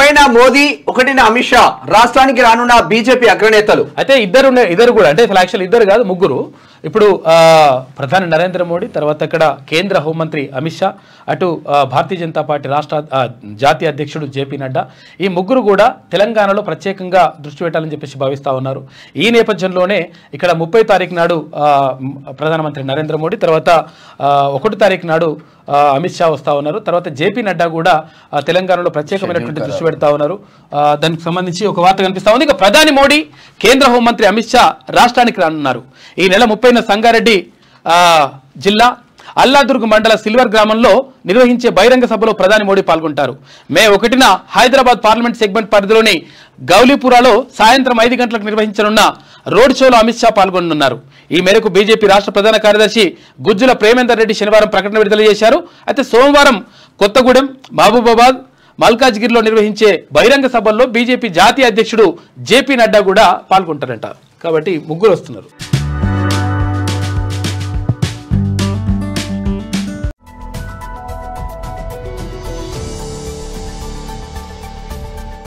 ఒకరైన మోదీ, ఒకటిన అమిత్ షా రాష్ట్రానికి రానున్న బీజేపీ అగ్రనేతలు. అయితే ఇద్దరు కూడా అంటే యాక్చువల్ ఇద్దరు కాదు ముగ్గురు. ఇప్పుడు ప్రధాని నరేంద్ర మోడీ, తర్వాత ఇక్కడ కేంద్ర హోంమంత్రి అమిత్ షా, అటు భారతీయ జనతా పార్టీ రాష్ట్ర జాతీయ అధ్యక్షుడు జేపీ నడ్డా, ఈ ముగ్గురు కూడా తెలంగాణలో ప్రత్యేకంగా దృష్టి పెట్టాలని చెప్పేసి భావిస్తూ ఉన్నారు. ఈ నేపథ్యంలోనే ఇక్కడ 30 తారీఖు నాడు ప్రధానమంత్రి నరేంద్ర మోడీ, తర్వాత 1 తారీఖు నాడు అమిత్ షా వస్తూ ఉన్నారు. తర్వాత జేపీ నడ్డా కూడా తెలంగాణలో ప్రత్యేకమైనటువంటి దృష్టి పెడతా ఉన్నారు. దానికి సంబంధించి ఒక వార్త కనిపిస్తా ఉంది. ఇక ప్రధాని మోడీ, కేంద్ర హోంమంత్రి అమిత్ షా రాష్ట్రానికి రానున్నారు. ఈ నెల 30న సంగారెడ్డి జిల్లా అల్లాదుర్గ్ మండల సిల్వర్ గ్రామంలో నిర్వహించే బహిరంగ సభలో ప్రధాని మోడీ పాల్గొంటారు. మే 1న హైదరాబాద్ పార్లమెంట్ సెగ్మెంట్ పరిధిలోని గౌలీపురాలో సాయంత్రం 5 గంటలకు నిర్వహించనున్న రోడ్ షోలో అమిత్ షా పాల్గొనున్నారు. ఈ మేరకు బీజేపీ రాష్ట్ర ప్రధాన కార్యదర్శి గుజ్జుల ప్రేమేందర్ రెడ్డి శనివారం ప్రకటన విడుదల చేశారు. అయితే సోమవారం కొత్తగూడెం, మహబూబాబాద్, మల్కాజ్గిరిలో నిర్వహించే బహిరంగ సభల్లో బీజేపీ జాతీయ అధ్యక్షుడు జేపీ నడ్డా కూడా పాల్గొంటారంట. కాబట్టి ముగ్గురు వస్తున్నారు.